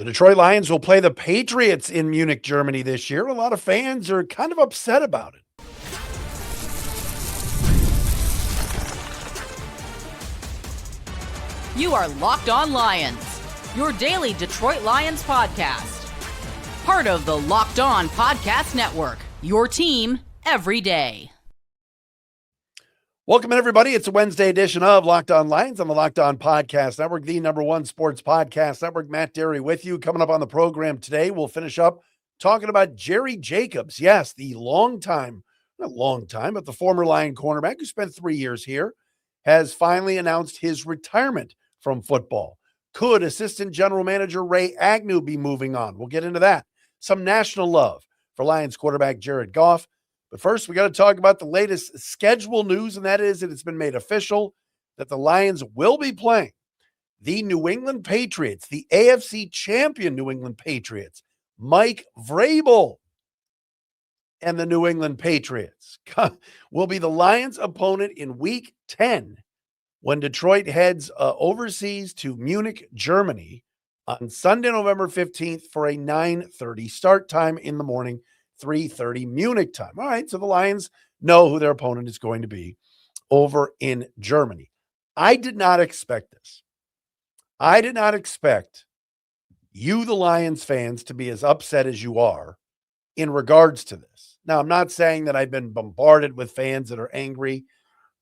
The Detroit Lions will play the Patriots in Munich, Germany this year. A lot of fans are kind of upset about it. You are Locked On Lions, your daily Detroit Lions podcast. Part of the Locked On Podcast Network, your team every day. Welcome, everybody. It's a Wednesday edition of Locked On Lions on the Locked On Podcast Network, the #1 sports podcast network. Matt Dery with you. Coming up on the program today, we'll finish up talking about Jerry Jacobs. Yes, the not long time, but the former Lion cornerback who spent 3 years here has finally announced his retirement from football. Could assistant general manager Ray Agnew be moving on? We'll get into that. Some national love for Lions quarterback Jared Goff. But first, we got to talk about the latest schedule news, and that is that it's been made official that the Lions will be playing the New England Patriots, the AFC champion New England Patriots, Mike Vrabel, and the New England Patriots will be the Lions' opponent in Week 10 when Detroit heads overseas to Munich, Germany on Sunday, November 15th for a 9:30 start time in the morning. 3:30 Munich time. All right, so the Lions know who their opponent is going to be over in Germany. I did not expect this. I did not expect you, the Lions fans, to be as upset as you are in regards to this. Now, I'm not saying that I've been bombarded with fans that are angry,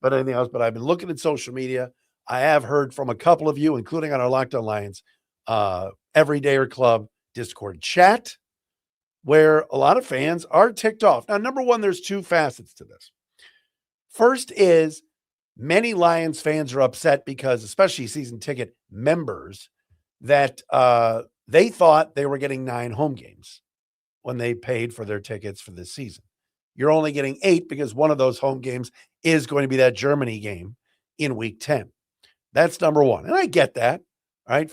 but anything else, but I've been looking at social media. I have heard from a couple of you, including on our Locked On Lions Everydayer Club Discord chat, where a lot of fans are ticked off. Now, number one, there's two facets to this. First is many Lions fans are upset because, especially season ticket members, that they thought they were getting 9 home games when they paid for their tickets for this season. You're only getting 8 because one of those home games is going to be that Germany game in Week 10. That's number one. And I get that. All right.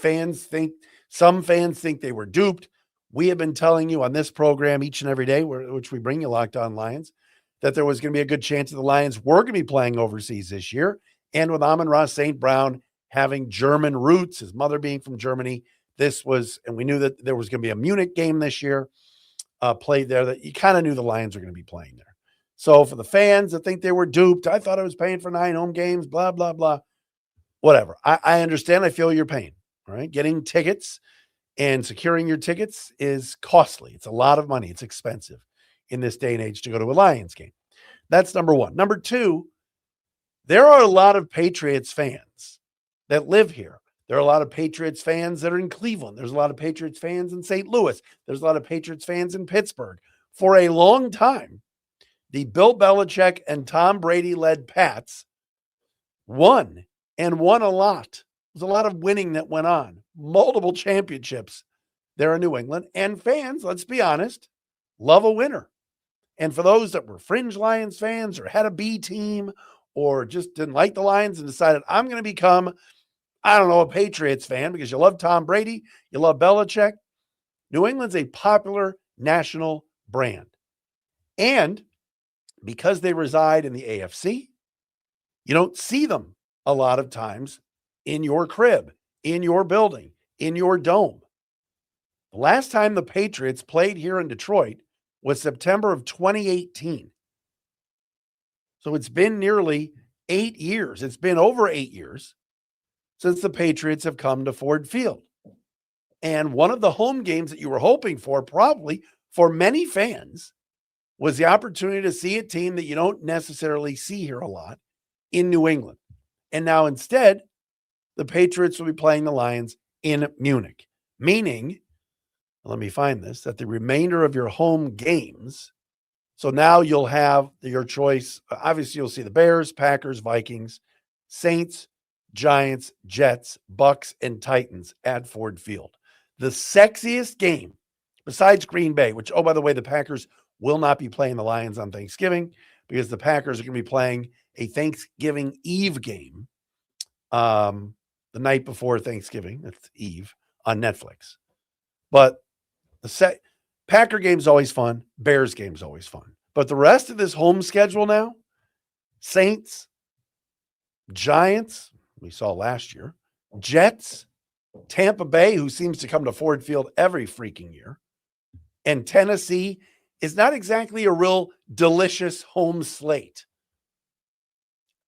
Some fans think they were duped. We have been telling you on this program each and every day, which we bring you Locked On Lions, that there was going to be a good chance that the Lions were going to be playing overseas this year. And with Amon-Ra St. Brown having German roots, his mother being from Germany, and we knew that there was going to be a Munich game this year played there, that you kind of knew the Lions were going to be playing there. So for the fans that think they were duped, I thought I was paying for 9 home games, blah, blah, blah, whatever. I understand. I feel your pain. All right. Getting tickets and securing your tickets is costly. It's a lot of money. It's expensive in this day and age to go to a Lions game. That's number one. Number two, there are a lot of Patriots fans that live here. There are a lot of Patriots fans that are in Cleveland. There's a lot of Patriots fans in St. Louis. There's a lot of Patriots fans in Pittsburgh. For a long time, the Bill Belichick and Tom Brady-led Pats won a lot. There's a lot of winning that went on. Multiple championships there in New England. And fans, let's be honest, love a winner. And for those that were fringe Lions fans or had a B team or just didn't like the Lions and decided, I'm going to become, a Patriots fan because you love Tom Brady, you love Belichick. New England's a popular national brand. And because they reside in the AFC, you don't see them a lot of times in your crib, in your building, in your dome. The last time the Patriots played here in Detroit was September of 2018. So it's been nearly 8 years. It's been over 8 years since the Patriots have come to Ford Field. And one of the home games that you were hoping for, probably for many fans, was the opportunity to see a team that you don't necessarily see here a lot in New England. And now instead, the Patriots will be playing the Lions in Munich, meaning, let me find this, that the remainder of your home games, so now you'll have your choice. Obviously, you'll see the Bears, Packers, Vikings, Saints, Giants, Jets, Bucks, and Titans at Ford Field. The sexiest game, besides Green Bay, which, oh, by the way, the Packers will not be playing the Lions on Thanksgiving because the Packers are going to be playing a Thanksgiving Eve game the night before Thanksgiving. That's Eve on Netflix. But the Packer game's always fun. Bears game's always fun. But the rest of this home schedule now, Saints, Giants, we saw last year, Jets, Tampa Bay, who seems to come to Ford Field every freaking year, and Tennessee is not exactly a real delicious home slate.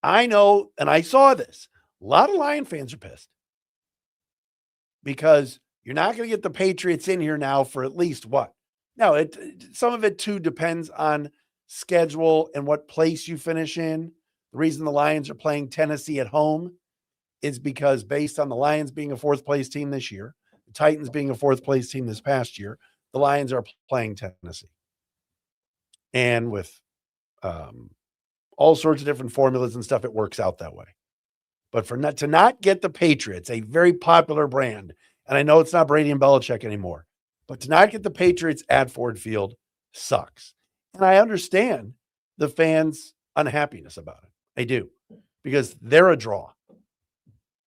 I know, and I saw this. A lot of Lion fans are pissed because you're not going to get the Patriots in here now for at least what? Now, some of it too depends on schedule and what place you finish in. The reason the Lions are playing Tennessee at home is because based on the Lions being a fourth place team this year, the Titans being a fourth place team this past year, the Lions are playing Tennessee. And with all sorts of different formulas and stuff, it works out that way. But to not get the Patriots, a very popular brand, and I know it's not Brady and Belichick anymore, but to not get the Patriots at Ford Field sucks. And I understand the fans' unhappiness about it. I do, because they're a draw.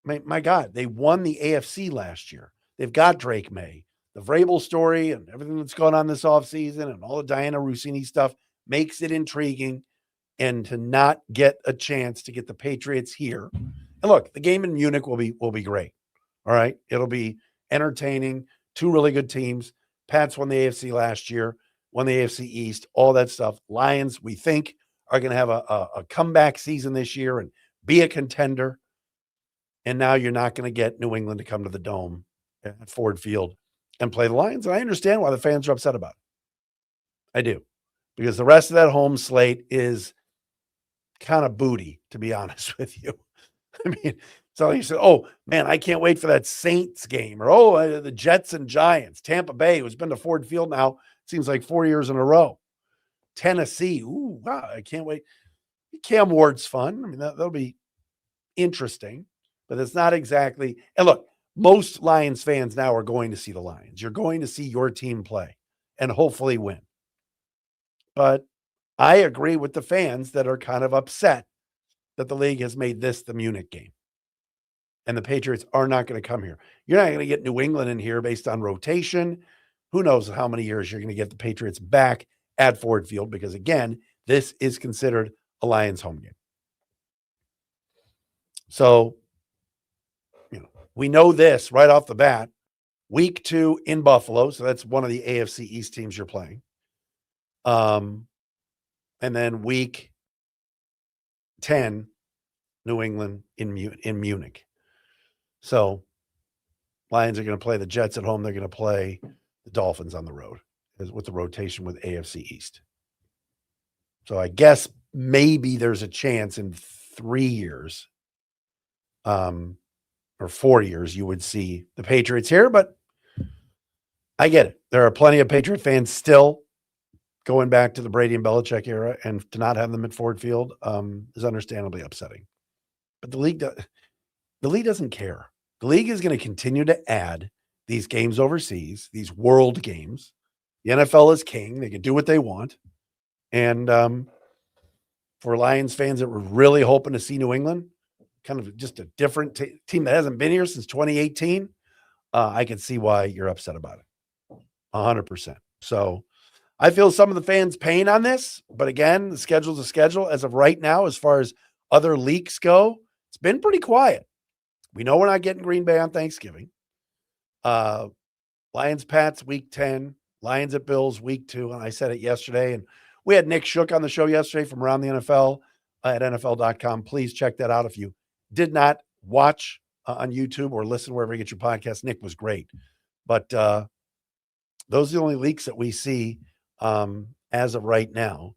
My God, they won the AFC last year. They've got Drake May. The Vrabel story and everything that's going on this offseason and all the Diana Rossini stuff makes it intriguing. And to not get a chance to get the Patriots here. And look, the game in Munich will be great. All right. It'll be entertaining. Two really good teams. Pats won the AFC last year, won the AFC East, all that stuff. Lions, we think, are going to have a comeback season this year and be a contender. And now you're not going to get New England to come to the Dome at Ford Field and play the Lions. And I understand why the fans are upset about it. I do. Because the rest of that home slate is kind of booty, to be honest with you. I mean, so you said, oh, man, I can't wait for that Saints game. Or, the Jets and Giants. Tampa Bay, who's been to Ford Field now, seems like 4 years in a row. Tennessee, ooh, wow, I can't wait. Cam Ward's fun. I mean, that'll be interesting. But it's not exactly – and look, most Lions fans now are going to see the Lions. You're going to see your team play and hopefully win. But I agree with the fans that are kind of upset that the league has made this the Munich game. And the Patriots are not going to come here. You're not going to get New England in here based on rotation. Who knows how many years you're going to get the Patriots back at Ford Field because, again, this is considered a Lions home game. So, we know this right off the bat. Week 2 in Buffalo. So that's one of the AFC East teams you're playing. And then week 10, New England in Munich. So Lions are going to play the Jets at home. They're going to play the Dolphins on the road with the rotation with AFC East. So I guess maybe there's a chance in 3 years or 4 years you would see the Patriots here, but I get it. There are plenty of Patriot fans still going back to the Brady and Belichick era, and to not have them at Ford Field is understandably upsetting. But the league doesn't care. The league is going to continue to add these games overseas, these world games. The NFL is king. They can do what they want. And for Lions fans that were really hoping to see New England, kind of just a different team that hasn't been here since 2018, I can see why you're upset about it. 100%. So I feel some of the fans' pain on this, but again, the schedule's a schedule. As of right now, as far as other leaks go, it's been pretty quiet. We know we're not getting Green Bay on Thanksgiving. Lions Pats week 10, Lions at Bills week 2, and I said it yesterday. And we had Nick Shook on the show yesterday from Around the NFL at NFL.com. Please check that out if you did not watch on YouTube or listen wherever you get your podcast. Nick was great. But those are the only leaks that we see as of right now.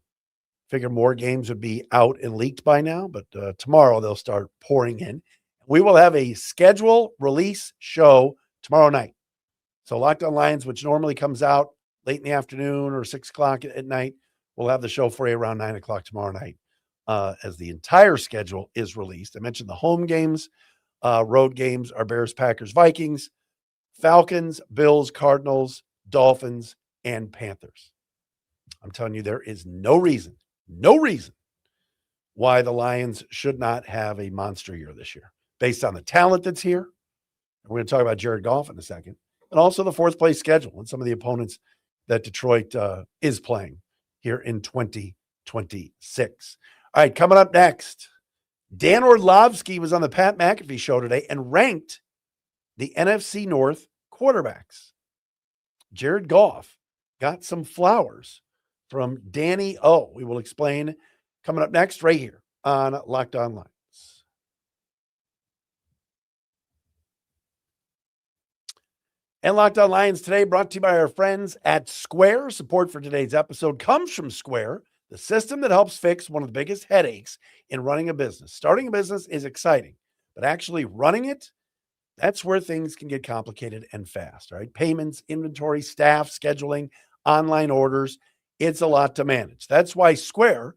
Figure more games would be out and leaked by now, but tomorrow they'll start pouring in. We will have a schedule release show tomorrow night. So Locked On Lions, which normally comes out late in the afternoon or 6 o'clock at night, we'll have the show for you around 9 o'clock tomorrow night as the entire schedule is released. I mentioned the home games. Road games are Bears, Packers, Vikings, Falcons, Bills, Cardinals, Dolphins, and Panthers. I'm telling you, there is no reason why the Lions should not have a monster year this year based on the talent that's here. We're going to talk about Jared Goff in a second, and also the fourth place schedule and some of the opponents that Detroit is playing here in 2026. All right, coming up next, Dan Orlovsky was on the Pat McAfee show today and ranked the NFC North quarterbacks. Jared Goff got some flowers from Danny O. We will explain coming up next right here on Locked On Lions. And Locked On Lions today brought to you by our friends at Square. Support for today's episode comes from Square, the system that helps fix one of the biggest headaches in running a business. Starting a business is exciting, but actually running it, that's where things can get complicated and fast, right? Payments, inventory, staff, scheduling, online orders. It's a lot to manage. That's why Square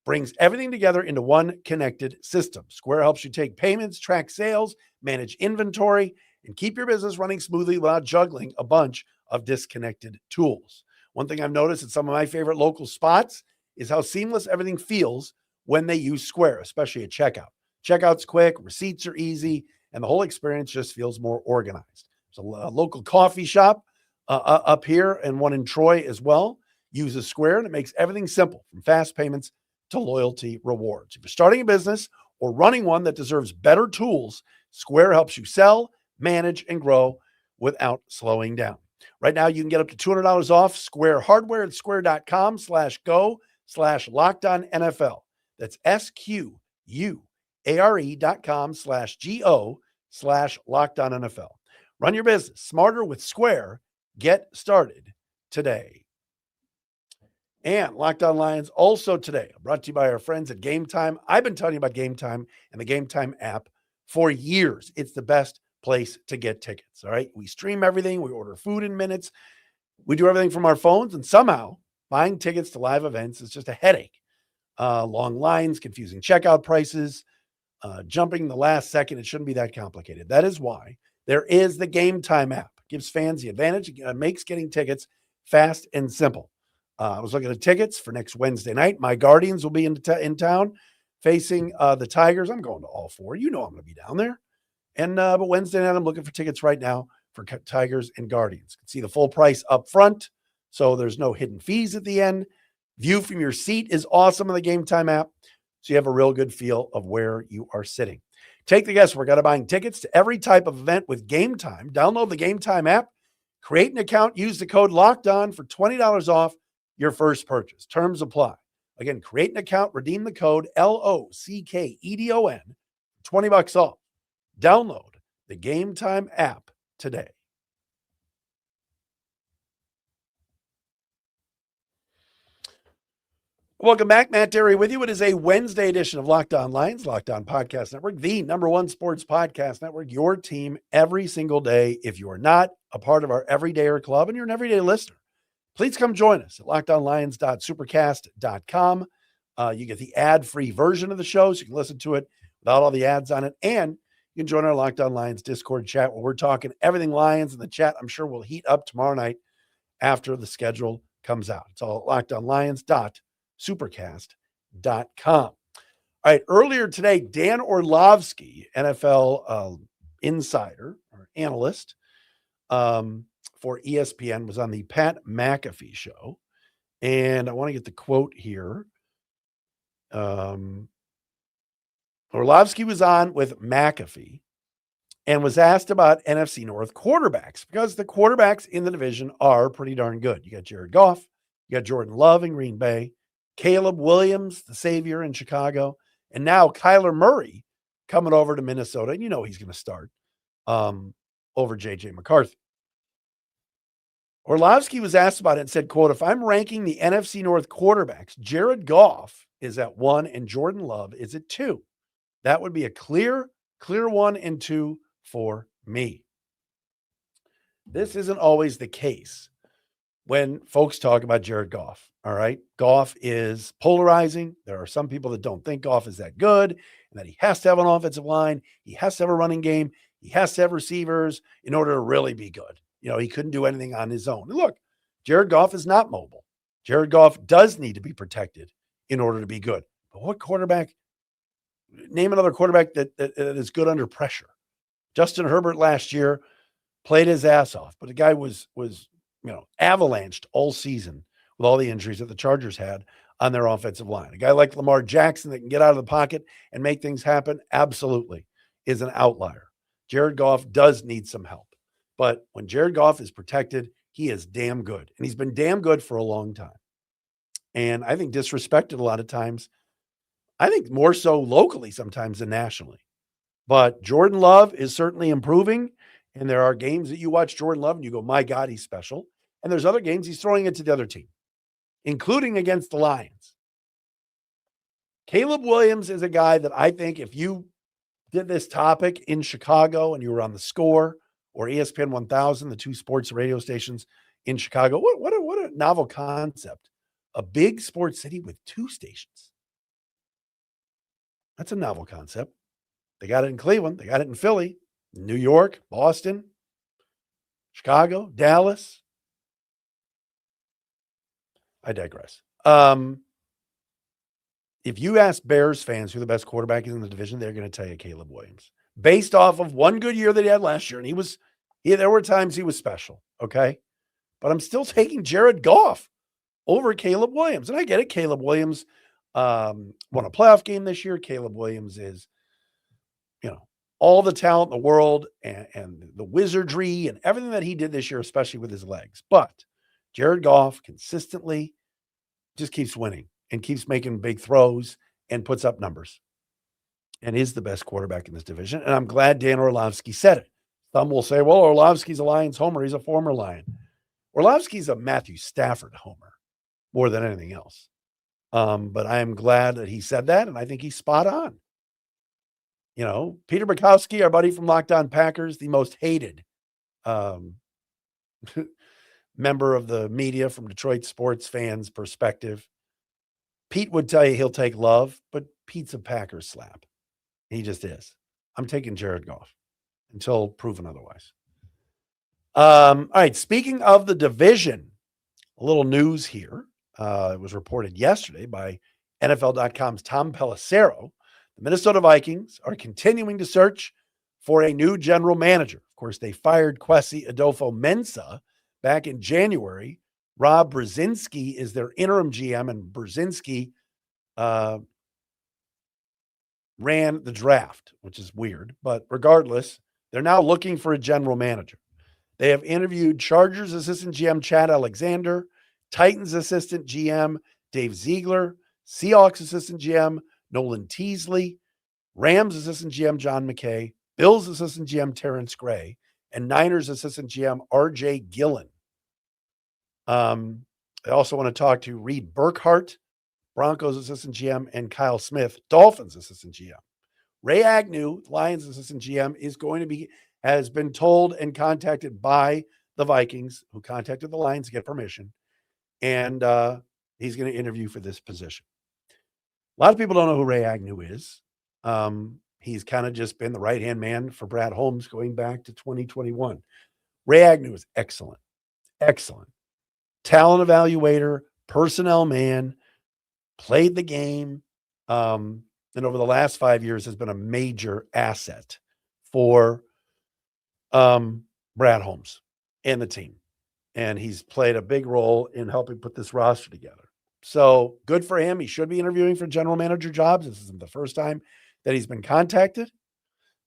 brings everything together into one connected system. Square helps you take payments, track sales, manage inventory, and keep your business running smoothly without juggling a bunch of disconnected tools. One thing I've noticed at some of my favorite local spots is how seamless everything feels when they use Square, especially at checkout. Checkout's quick, receipts are easy, and the whole experience just feels more organized. There's a local coffee shop up here and one in Troy as well uses Square, and it makes everything simple from fast payments to loyalty rewards. If you're starting a business or running one that deserves better tools, Square helps you sell, manage, and grow without slowing down. Right now, you can get up to $200 off Square hardware at square.com/go/LockedOnNFL. That's SQUARE.com/GO/LockedOnNFL. Run your business smarter with Square. Get started today. And Locked On Lions also today brought to you by our friends at Game Time. I've been telling you about Game Time and the Game Time app for years. It's the best place to get tickets. All right. We stream everything. We order food in minutes. We do everything from our phones, and somehow buying tickets to live events is just a headache. Long lines, confusing checkout prices, jumping the last second. It shouldn't be that complicated. That is why there is the Game Time app. It gives fans the advantage. It makes getting tickets fast and simple. I was looking at tickets for next Wednesday night. My Guardians will be in town facing the Tigers. I'm going to all four. You know I'm going to be down there. And but Wednesday night, I'm looking for tickets right now for Tigers and Guardians. You can see the full price up front, so there's no hidden fees at the end. View from your seat is awesome on the Game Time app, so you have a real good feel of where you are sitting. Take the guesswork out of buying tickets to every type of event with Game Time. Download the Game Time app, create an account, use the code LOCKEDON for $20 off your first purchase. Terms apply. Again, create an account, redeem the code LOCKEDON, $20 off. Download the Game Time app today. Welcome back. Matt Dery with you. It is a Wednesday edition of Locked On Lions, Locked On Podcast Network, the #1 sports podcast network, your team every single day. If you are not a part of our Everydayer Club and you're an everyday listener, please come join us at lockedonlions.supercast.com. You get the ad-free version of the show, so you can listen to it without all the ads on it. And you can join our Locked On Lions Discord chat where we're talking everything Lions, and the chat I'm sure will heat up tomorrow night after the schedule comes out. It's all at lockedonlions.supercast.com. All right, earlier today, Dan Orlovsky, NFL insider or analyst for ESPN, was on the Pat McAfee show. And I want to get the quote here. Orlovsky was on with McAfee and was asked about NFC North quarterbacks because the quarterbacks in the division are pretty darn good. You got Jared Goff, you got Jordan Love in Green Bay, Caleb Williams, the savior in Chicago, and now Kyler Murray coming over to Minnesota. And you know he's going to start over J.J. McCarthy. Orlovsky was asked about it and said, quote, if I'm ranking the NFC North quarterbacks, Jared Goff is at 1 and Jordan Love is at 2. That would be a clear 1 and 2 for me. This isn't always the case when folks talk about Jared Goff. All right. Goff is polarizing. There are some people that don't think Goff is that good and that he has to have an offensive line. He has to have a running game. He has to have receivers in order to really be good. You know, he couldn't do anything on his own. And look, Jared Goff is not mobile. Jared Goff does need to be protected in order to be good. But what quarterback? Name another quarterback that is good under pressure. Justin Herbert last year played his ass off, but the guy was avalanched all season with all the injuries that the Chargers had on their offensive line. A guy like Lamar Jackson that can get out of the pocket and make things happen, absolutely, is an outlier. Jared Goff does need some help. But when Jared Goff is protected, he is damn good. And he's been damn good for a long time. And I think disrespected a lot of times. I think more so locally sometimes than nationally. But Jordan Love is certainly improving. And there are games that you watch Jordan Love and you go, my God, he's special. And there's other games he's throwing it to the other team, including against the Lions. Caleb Williams is a guy that I think if you did this topic in Chicago and you were on the Score or ESPN 1000, the two sports radio stations in Chicago, what a novel concept. A big sports city with two stations. That's a novel concept. They got it in Cleveland. They got it in Philly, New York, Boston, Chicago, Dallas. I digress. If you ask Bears fans who the best quarterback is in the division, they're going to tell you Caleb Williams. Based off of one good year that he had last year, and there were times he was special, okay? But I'm still taking Jared Goff over Caleb Williams. And I get it. Caleb Williams won a playoff game this year. Caleb Williams is, all the talent in the world and the wizardry and everything that he did this year, especially with his legs. But Jared Goff consistently just keeps winning and keeps making big throws and puts up numbers and is the best quarterback in this division. And I'm glad Dan Orlovsky said it. Some will say, well, Orlovsky's a Lions homer. He's a former Lion. Orlovsky's a Matthew Stafford homer more than anything else. But I am glad that he said that, and I think he's spot on. Peter Bukowski, our buddy from Locked On Packers, the most hated member of the media from Detroit sports fans' perspective. Pete would tell you he'll take Love, but Pete's a Packers slap. He just is. I'm taking Jared Goff until proven otherwise. All right, speaking of the division, a little news here. It was reported yesterday by NFL.com's Tom Pelissero. The Minnesota Vikings are continuing to search for a new general manager. Of course, they fired Kwesi Adolfo-Mensah back in January. Rob Brzezinski is their interim GM, and Brzezinski ran the draft, which is weird. But regardless, they're now looking for a general manager. They have interviewed Chargers assistant GM Chad Alexander, Titans assistant GM Dave Ziegler, Seahawks assistant GM Nolan Teasley, Rams assistant GM John McKay, Bills assistant GM Terrence Gray, and Niners assistant GM RJ Gillen. I also want to talk to Reed Burkhardt, Broncos assistant GM, and Kyle Smith, Dolphins assistant GM. Ray Agnew, Lions assistant GM, has been told and contacted by the Vikings, who contacted the Lions to get permission, and he's going to interview for this position. A lot of people don't know who Ray Agnew is. He's kind of just been the right-hand man for Brad Holmes going back to 2021. Ray Agnew is excellent. Talent evaluator, personnel man, played the game, and over the last 5 years has been a major asset for Brad Holmes and the team. And he's played a big role in helping put this roster together. So good for him. He should be interviewing for general manager jobs. This isn't the first time that he's been contacted.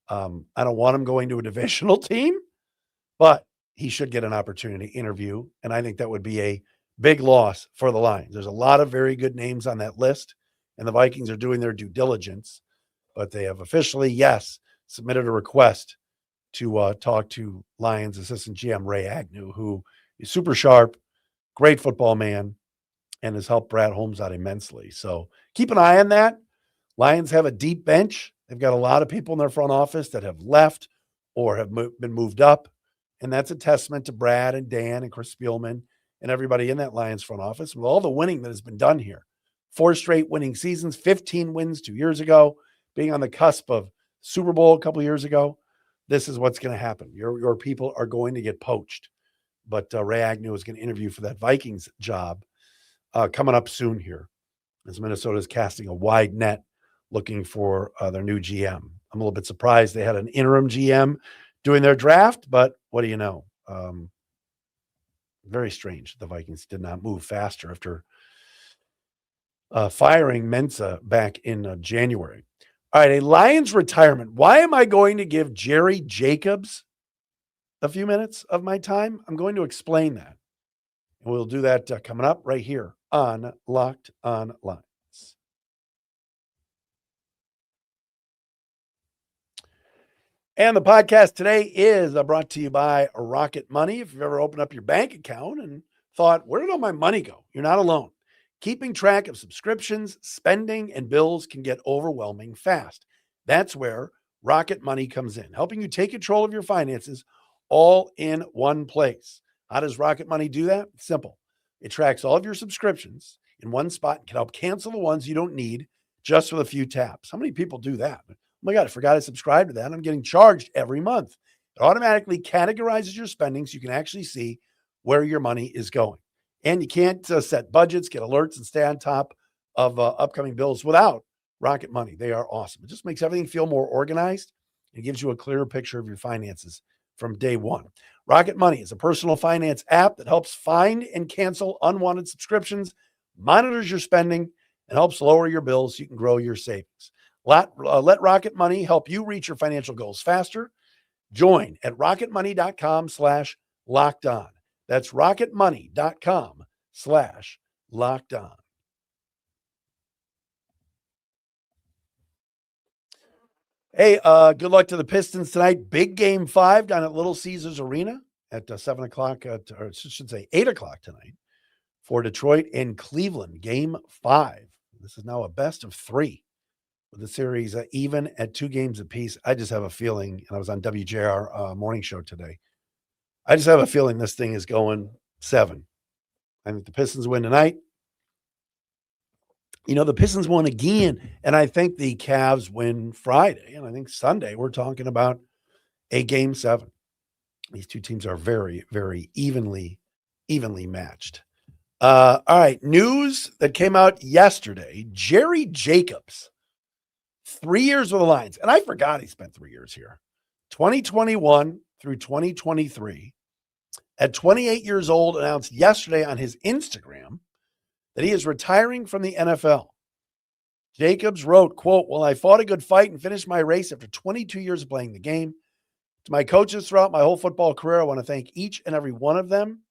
I don't want him going to a divisional team, but he should get an opportunity to interview. And I think that would be a big loss for the Lions. There's a lot of very good names on that list, and the Vikings are doing their due diligence, but they have officially, submitted a request to talk to Lions assistant GM Ray Agnew, who is super sharp, great football man, and has helped Brad Holmes out immensely. So keep an eye on that. Lions have a deep bench. They've got a lot of people in their front office that have left or have been moved up. And that's a testament to Brad and Dan and Chris Spielman and everybody in that Lions front office with all the winning that has been done here. 4 straight winning seasons, 15 wins 2 years ago, being on the cusp of Super Bowl a couple of years ago. This is what's going to happen. Your people are going to get poached. But Ray Agnew is going to interview for that Vikings job coming up soon here, as Minnesota is casting a wide net looking for their new GM. I'm a little bit surprised they had an interim GM doing their draft, but what do you know? Very strange. The Vikings did not move faster after firing Mensah back in January. All right, a Lions retirement. Why am I going to give Jerry Jacobs a few minutes of my time? I'm going to explain that. And we'll do that coming up right here on Locked On Lions. And the podcast today is brought to you by Rocket Money. If you've ever opened up your bank account and thought, where did all my money go? You're not alone. Keeping track of subscriptions, spending, and bills can get overwhelming fast. That's where Rocket Money comes in, helping you take control of your finances all in one place. How does Rocket Money do that? It's simple. It tracks all of your subscriptions in one spot and can help cancel the ones you don't need just with a few taps. How many people do that? Oh my God, I forgot I subscribed to that. I'm getting charged every month. It automatically categorizes your spending so you can actually see where your money is going. And you can't set budgets, get alerts, and stay on top of upcoming bills without Rocket Money. They are awesome. It just makes everything feel more organized. It gives you a clearer picture of your finances from day one. Rocket Money is a personal finance app that helps find and cancel unwanted subscriptions, monitors your spending, and helps lower your bills so you can grow your savings. Let Rocket Money help you reach your financial goals faster. Join at rocketmoney.com/lockedon. That's rocketmoney.com/lockedon. Hey, good luck to the Pistons tonight. Big game 5 down at Little Caesars Arena at 7 o'clock, or I should say 8 o'clock tonight for Detroit and Cleveland. Game 5. This is now a best of 3 with the series even at 2 games apiece. I just have a feeling, and I was on WJR morning show today, I just have a feeling this thing is going 7. I think the Pistons win tonight. You know, the Pistons won again, and I think the Cavs win Friday, and I think Sunday we're talking about a game 7. These two teams are very, very evenly matched. All right, news that came out yesterday. Jerry Jacobs, 3 years with the Lions, and I forgot he spent 3 years here, 2021 through 2023. At 28 years old, announced yesterday on his Instagram that he is retiring from the NFL. Jacobs wrote, quote, "Well, I fought a good fight and finished my race after 22 years of playing the game. To my coaches throughout my whole football career, I want to thank each and every one of them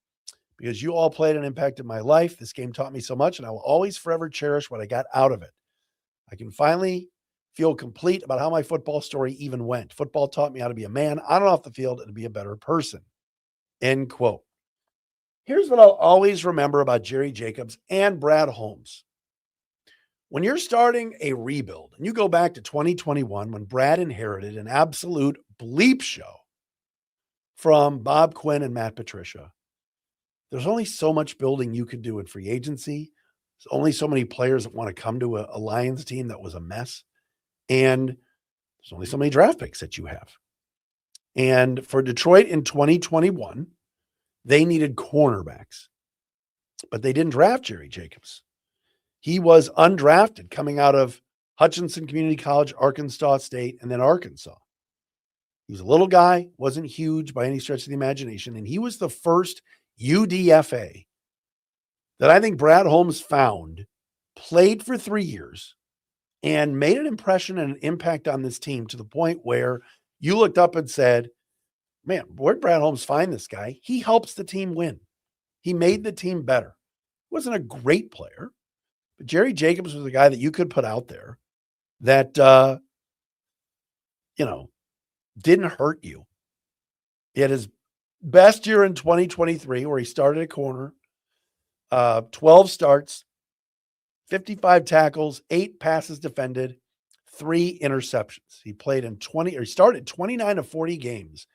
because you all played an impact in my life. This game taught me so much, and I will always forever cherish what I got out of it. I can finally feel complete about how my football story even went. Football taught me how to be a man on and off the field and to be a better person." End quote. Here's what I'll always remember about Jerry Jacobs and Brad Holmes. When you're starting a rebuild, and you go back to 2021 when Brad inherited an absolute bleep show from Bob Quinn and Matt Patricia, there's only so much building you could do in free agency. There's only so many players that want to come to a Lions team that was a mess. And there's only so many draft picks that you have. And for Detroit in 2021, they needed cornerbacks, but they didn't draft Jerry Jacobs. He was undrafted coming out of Hutchinson Community College, Arkansas State, and then Arkansas. He was a little guy, wasn't huge by any stretch of the imagination, and he was the first UDFA that I think Brad Holmes found, played for 3 years, and made an impression and an impact on this team to the point where you looked up and said, man, where'd Brad Holmes find this guy? He helps the team win. He made the team better. He wasn't a great player, but Jerry Jacobs was a guy that you could put out there that, didn't hurt you. He had his best year in 2023 where he started at corner, 12 starts, 55 tackles, 8 passes defended, 3 interceptions. He started 29 of 40 games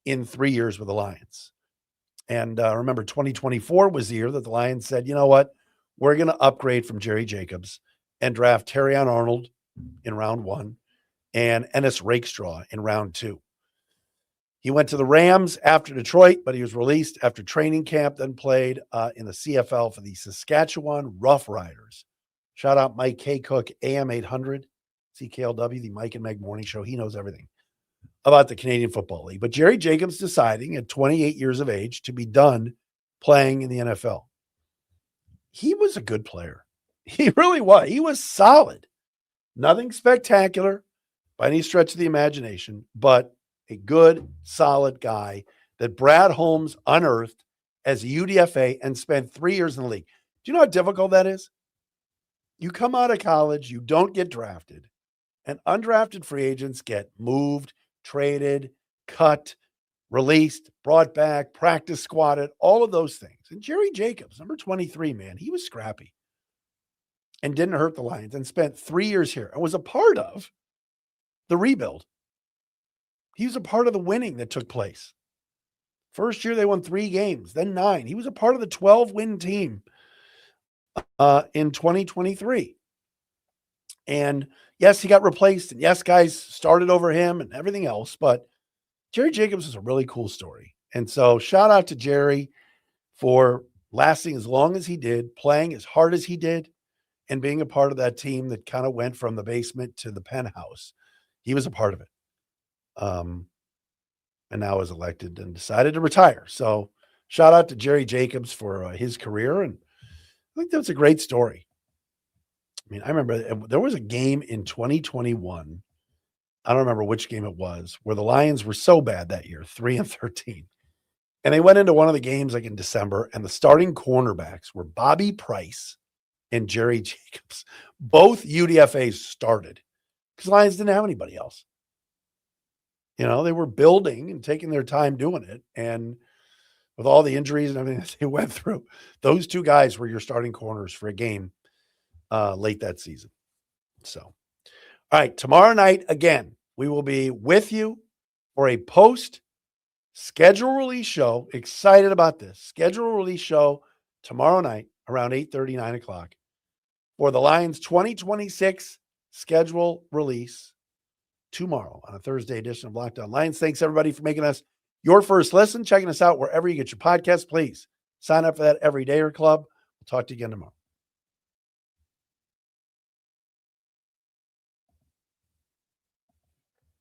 in 3 years with the Lions. And remember, 2024 was the year that the Lions said, you know what, we're going to upgrade from Jerry Jacobs and draft Terrion Arnold in round 1 and Ennis Rakestraw in round 2. He went to the Rams after Detroit, but he was released after training camp, then played in the CFL for the Saskatchewan Roughriders. Shout out Mike K. Cook, AM 800, CKLW, the Mike and Meg Morning Show. He knows everything about the Canadian Football League. But Jerry Jacobs deciding at 28 years of age to be done playing in the NFL. He was a good player. He really was. He was solid. Nothing spectacular, by any stretch of the imagination, but a good, solid guy that Brad Holmes unearthed as a UDFA and spent 3 years in the league. Do you know how difficult that is? You come out of college, you don't get drafted, and undrafted free agents get moved, traded, cut, released, brought back, practice squatted, all of those things. And Jerry Jacobs, number 23, man, he was scrappy and didn't hurt the Lions and spent 3 years here and was a part of the rebuild. He was a part of the winning that took place. First year, they won 3 games, then 9. He was a part of the 12-win team in 2023. And yes, he got replaced. And yes, guys started over him and everything else. But Jerry Jacobs is a really cool story. And so shout out to Jerry for lasting as long as he did, playing as hard as he did, and being a part of that team that kind of went from the basement to the penthouse. He was a part of it. And now was elected and decided to retire. So shout out to Jerry Jacobs for his career. And I think that's a great story. I mean, I remember there was a game in 2021. I don't remember which game it was, where the Lions were so bad that year, 3-13. And they went into one of the games like in December, and the starting cornerbacks were Bobby Price and Jerry Jacobs. Both UDFAs started because the Lions didn't have anybody else. You know, they were building and taking their time doing it. And with all the injuries and everything that they went through, those two guys were your starting corners for a game late that season. So, all right, tomorrow night, again, we will be with you for a post-schedule release show. Excited about this. Schedule release show tomorrow night around 8:30, 9 o'clock for the Lions 2026 schedule release tomorrow on a Thursday edition of Locked On Lions. Thanks, everybody, for making us your first listen, checking us out wherever you get your podcasts. Please sign up for that Everydayer Club. We'll talk to you again tomorrow.